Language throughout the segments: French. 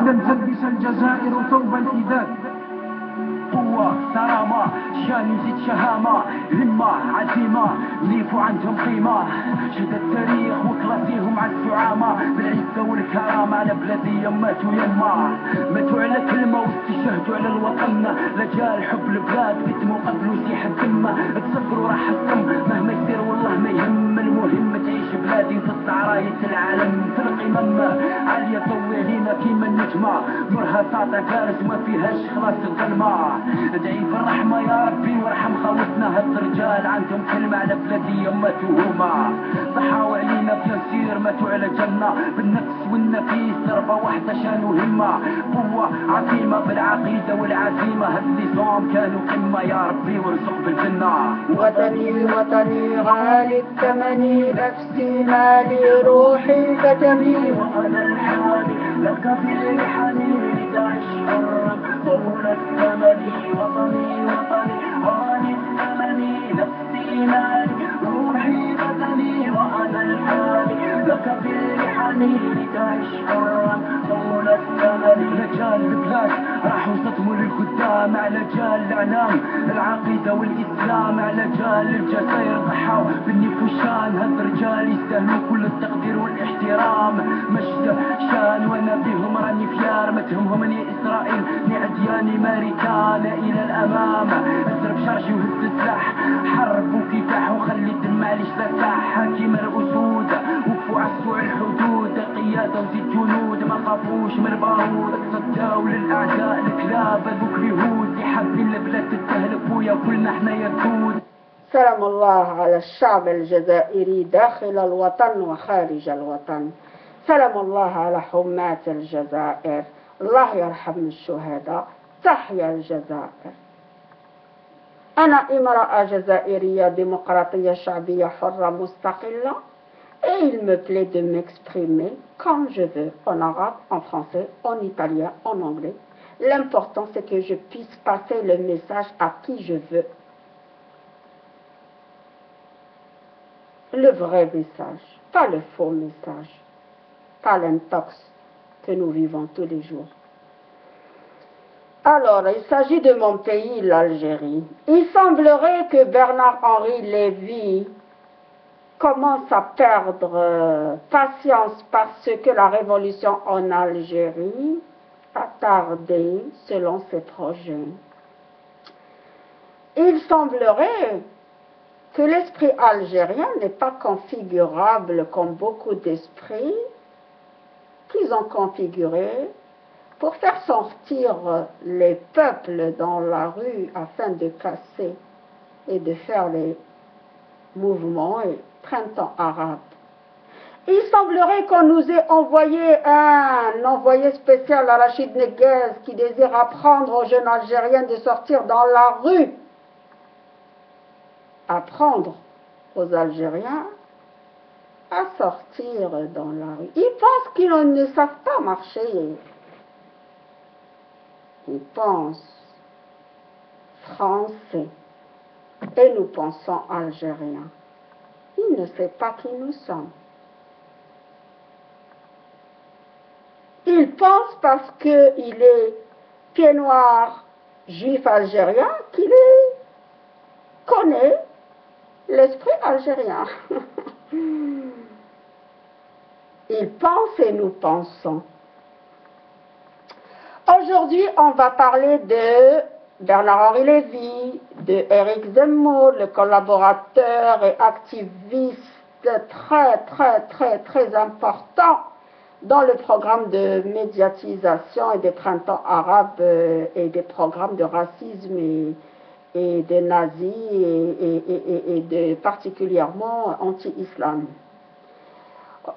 غدا تلبس الجزائر ثوب الفداء. قوة صرامة شان يزيد شهامة همة عزيمة ليفوا عندهم قيمة شد التاريخ وكلاسيهم عزوا عامة بالعزة والكرامة على بلادي ماتوا يما ماتوا على كلمة واستشهدوا على الوطن رجال حب البلاد بدموا قبلوا سيح الذمة تسفروا راح السم مهما يصير والله ما يهم المهم تعيش بلادي وتطلع راية العالم في القمم عالية ضوي علينا كيما النجمة نورها ساطع فارس ما فيهاش خلاص الظلمة ادعي بالرحمة يا ربي وارحم خوتنا هاد الرجال عندهم كلمة على بلادي ماتوا هما صحاو علينا بيسير ماتوا على جنة بالنفس والنفيس ضربة واحدة شانوا همة قوة عظيمة بالعقيدة والعزيمة هاد اللي كانوا قمة يا ربي وارزق بالجنة. وطني وطني غالي الثمن نفسي مالي روحي كتمي وأنا الحالي لك بالحنين تعيش حرا طول الثمن وطني وطني غالي الثمن نفسي مالي روحي بدني وأنا الحالي لك بالحنين تعيش حرا طول الثمن. رجال البلاد راحوا صدموا للقدام على جال الاعلام العقيده والاسلام على جال الجزائر ضحوا بالنفوشان هاد الرجال يستاهلوا كل التقدير والاحترام مجد شان وانا بهم راني فيار ما تهمهم ني اسرائيل ني عدياني ماريكان الى الامام اضرب شارجي وهز السلاح حرب وكفاح وخلي الدم معليش ترتاح حاكم الاسود وقفوا عسوا الحدود قياده وزيد جنود ما خافوش من البارود تصداو للاعداء الكلاب هذوك اليهود اللي حابين البلاد تتهلك ويا كلنا احنا يركود. سلام الله على الشعب الجزائري داخل الوطن وخارج الوطن. سلام الله على حماة الجزائر. الله يرحم الشهداء. تحيا الجزائر. أنا امرأة جزائرية ديمقراطية شعبية حرة مستقلة et il me plaît de m'exprimer comme je veux, en arabe, en français, en italien, en anglais. L'important c'est que je puisse passer le message à qui je veux. Le vrai message, pas le faux message, pas l'intox que nous vivons tous les jours. Alors, il s'agit de mon pays, l'Algérie. Il semblerait que Bernard-Henri Lévy commence à perdre patience parce que la révolution en Algérie a tardé selon ses projets. Il semblerait que l'esprit algérien n'est pas configurable comme beaucoup d'esprits qu'ils ont configurés pour faire sortir les peuples dans la rue afin de casser et de faire les mouvements et printemps arabe. Il semblerait qu'on nous ait envoyé un envoyé spécial à Rachid Neguez qui désire apprendre aux jeunes Algériens de sortir dans la rue. Apprendre aux Algériens à sortir dans la rue. Ils pensent qu'ils ne savent pas marcher. Ils pensent français et nous pensons algériens. Ils ne savent pas qui nous sommes. Ils pensent parce qu'il est pied noir, juif algérien, qu'il connaît l'esprit algérien. Ils pensent et nous pensons. Aujourd'hui, on va parler de Bernard-Henri Lévy, de Éric Zemmour, le collaborateur et activiste très important dans le programme de médiatisation et des printemps arabes et des programmes de racisme et de nazis et de particulièrement anti-islam.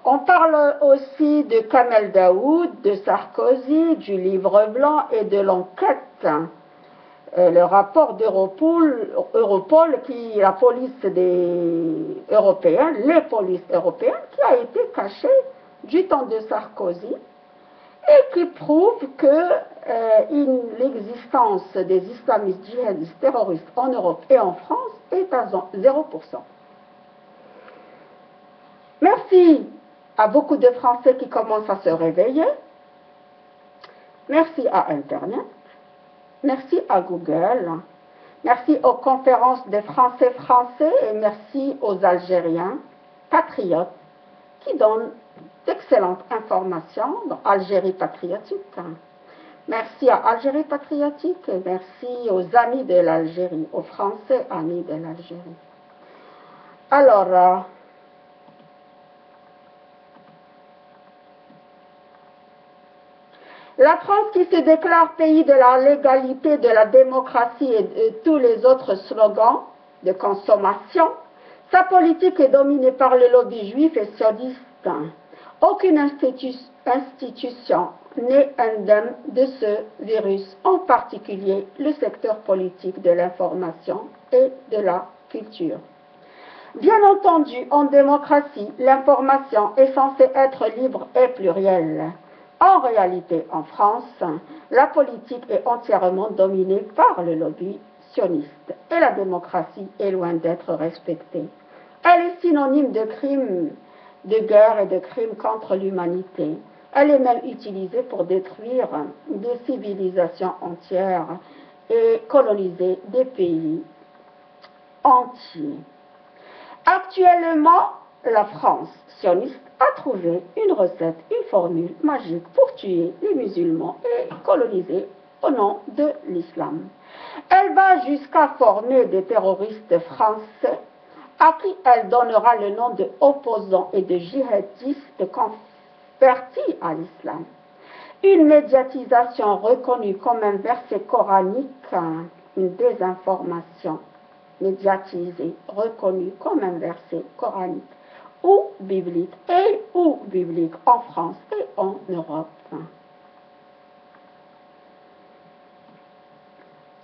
On parle aussi de Kamel Daoud, de Sarkozy, du livre blanc et de l'enquête, le rapport d'Europol, qui la police européenne, les polices européennes, qui a été cachée du temps de Sarkozy et qui prouve que l'existence des islamistes djihadistes terroristes en Europe et en France est à 0%. Merci à beaucoup de Français qui commencent à se réveiller. Merci à Internet, merci à Google, merci aux conférences des Français et merci aux Algériens patriotes qui donnent d'excellentes informations dans Algérie patriotique. Merci à Algérie patriotique et merci aux amis de l'Algérie, aux Français amis de l'Algérie. Alors, la France qui se déclare pays de la légalité, de la démocratie et de tous les autres slogans de consommation, sa politique est dominée par le lobby juif et sioniste. Aucune institution n'est indemne de ce virus, en particulier le secteur politique de l'information et de la culture. Bien entendu, en démocratie, l'information est censée être libre et plurielle. En réalité, en France, la politique est entièrement dominée par le lobby sioniste et la démocratie est loin d'être respectée. Elle est synonyme de crimes de guerre et de crimes contre l'humanité. Elle est même utilisée pour détruire des civilisations entières et coloniser des pays entiers. Actuellement, la France sioniste a trouvé une recette, une formule magique pour tuer les musulmans et coloniser au nom de l'islam. Elle va jusqu'à former des terroristes français à qui elle donnera le nom de opposants et de djihadistes convertis à l'islam. Une médiatisation reconnue comme un verset coranique, une désinformation médiatisée, reconnue comme un verset coranique ou biblique en France et en Europe.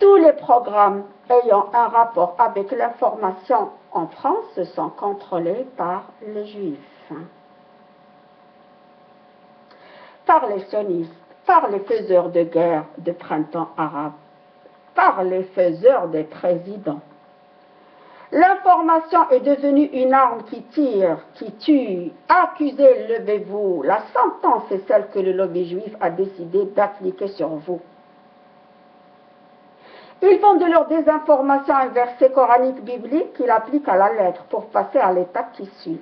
Tous les programmes ayant un rapport avec l'information en France sont contrôlés par les Juifs, par les sionistes, par les faiseurs de guerre de printemps arabe, par les faiseurs des présidents. L'information est devenue une arme qui tire, qui tue. Accusez, levez-vous. La sentence est celle que le lobby juif a décidé d'appliquer sur vous. Ils font de leur désinformation un verset coranique biblique qu'ils appliquent à la lettre pour passer à l'étape qui suit.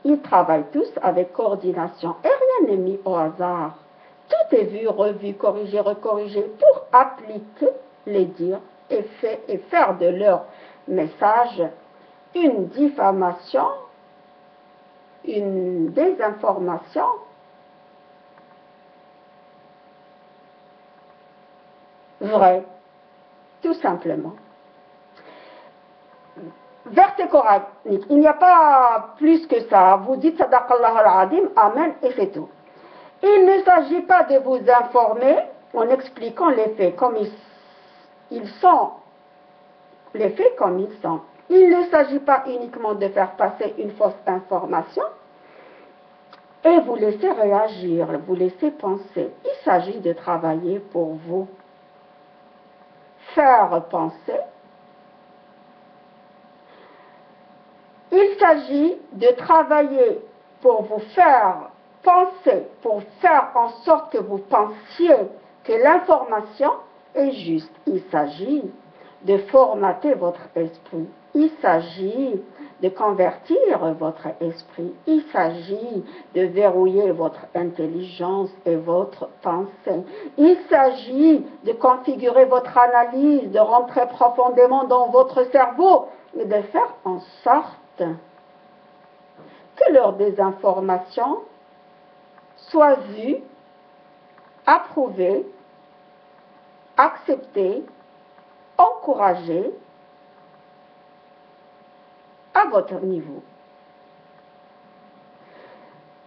Ils travaillent tous avec coordination et rien n'est mis au hasard. Tout est vu, revu, corrigé, recorrigé pour appliquer les dires et faire de leur message une diffamation, une désinformation vraie, tout simplement. Verset coranique, il n'y a pas plus que ça. Vous dites Sadaqallah al-Adim, Amen, et c'est tout. Il ne s'agit pas de vous informer en expliquant les faits comme ils sont. Les faits comme ils sont. Il ne s'agit pas uniquement de faire passer une fausse information et vous laisser réagir, vous laisser penser. Il s'agit de travailler pour vous. Faire penser. Il s'agit de travailler pour vous faire penser, pour faire en sorte que vous pensiez que l'information est juste. Il s'agit de formater votre esprit. Il s'agit de convertir votre esprit. Il s'agit de verrouiller votre intelligence et votre pensée. Il s'agit de configurer votre analyse, de rentrer profondément dans votre cerveau et de faire en sorte que leur désinformation soit vue, approuvée, acceptée, encouragée à votre niveau.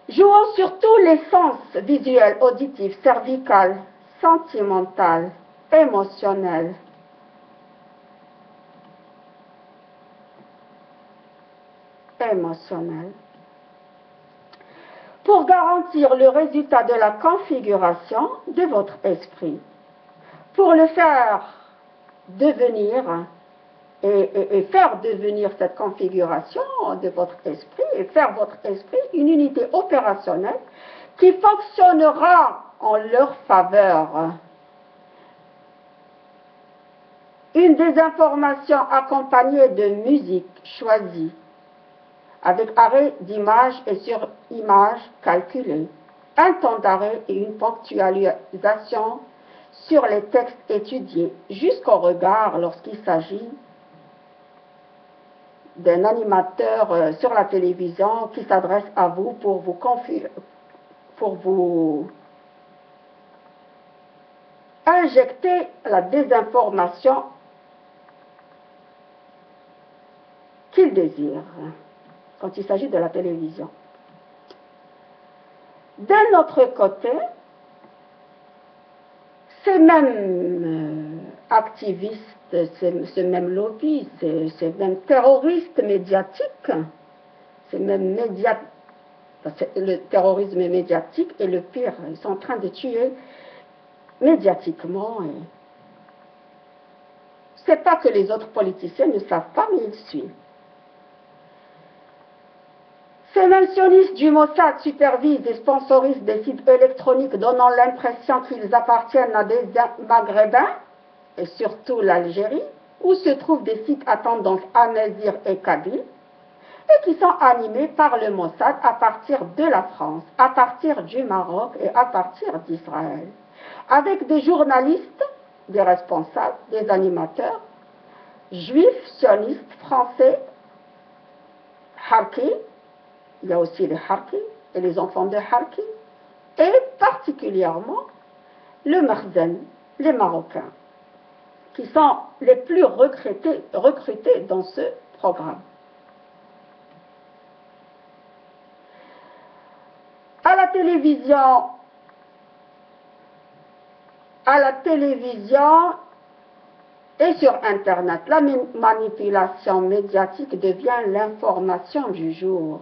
Jouons sur tous les sens visuels, auditifs, cervical, sentimental, émotionnel. Pour garantir le résultat de la configuration de votre esprit, pour le faire devenir et faire devenir cette configuration de votre esprit et faire votre esprit une unité opérationnelle qui fonctionnera en leur faveur. Une désinformation accompagnée de musique choisie, avec arrêt d'image et sur image calculée, un temps d'arrêt et une ponctualisation sur les textes étudiés, jusqu'au regard lorsqu'il s'agit d'un animateur sur la télévision qui s'adresse à vous pour vous injecter la désinformation qu'il désire, quand il s'agit de la télévision. D'un autre côté, ces mêmes activistes, ce même lobby, ces mêmes terroristes médiatiques, le terrorisme médiatique est le pire. Ils sont en train de tuer médiatiquement. C'est pas que les autres politiciens ne savent pas, mais ils suivent. Ces mentionnistes du Mossad supervisent et sponsorisent des sites électroniques donnant l'impression qu'ils appartiennent à des Maghrébins, et surtout l'Algérie, où se trouvent des sites à tendance amazigh et kabyle, et qui sont animés par le Mossad à partir de la France, à partir du Maroc et à partir d'Israël, avec des journalistes, des responsables, des animateurs, juifs, sionistes, français, Harki. Il y a aussi les Harki et les enfants de Harki, et particulièrement le Marzen, les Marocains, qui sont les plus recrutés dans ce programme. À la télévision et sur Internet, la manipulation médiatique devient l'information du jour.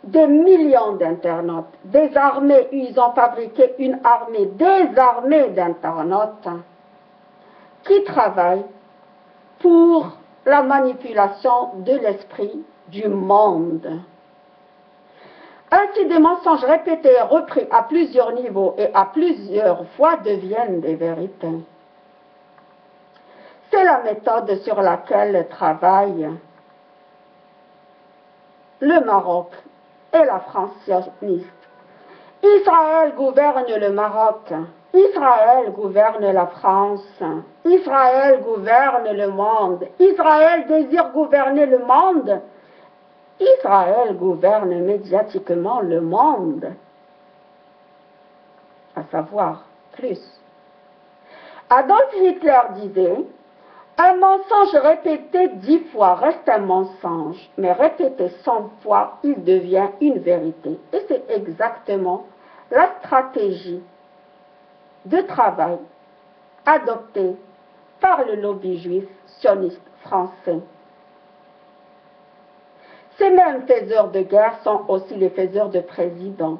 Des millions d'internautes, des armées, ils ont fabriqué une armée, des armées d'internautes qui travaillent pour la manipulation de l'esprit du monde. Ainsi, des mensonges répétés et repris à plusieurs niveaux et à plusieurs fois deviennent des vérités. C'est la méthode sur laquelle travaillent le Maroc et la France sioniste. Israël gouverne le Maroc, Israël gouverne la France, Israël gouverne le monde, Israël désire gouverner le monde, Israël gouverne médiatiquement le monde, à savoir plus. Adolf Hitler disait: un mensonge répété 10 fois reste un mensonge, mais répété 100 fois, il devient une vérité. Et c'est exactement la stratégie de travail adoptée par le lobby juif sioniste français. Ces mêmes faiseurs de guerre sont aussi les faiseurs de présidents.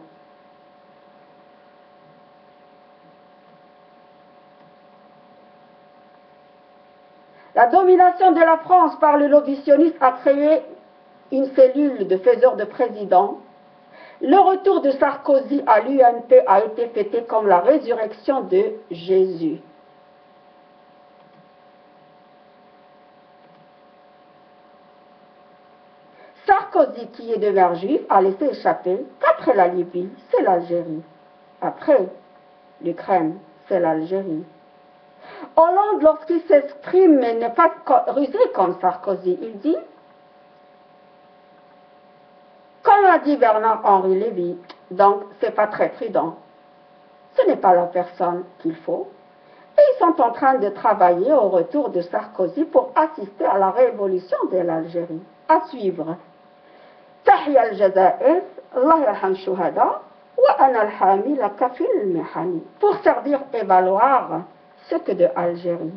La domination de la France par le lobby sioniste a créé une cellule de faiseurs de présidents. Le retour de Sarkozy à l'UMP a été fêté comme la résurrection de Jésus. Sarkozy, qui est de mère juive, a laissé échapper qu'après la Libye, c'est l'Algérie. Après l'Ukraine, c'est l'Algérie. Hollande, lorsqu'il s'exprime, n'est pas rusé comme Sarkozy. Il dit, comme a dit Bernard-Henri Lévy, donc c'est pas très prudent. Ce n'est pas la personne qu'il faut. Et ils sont en train de travailler au retour de Sarkozy pour assister à la révolution de l'Algérie. À suivre. تحيا الجزائر الله يرحم الشهداء وأنا الحامي لك في المحن, pour servir et valoir ce que de Algérie.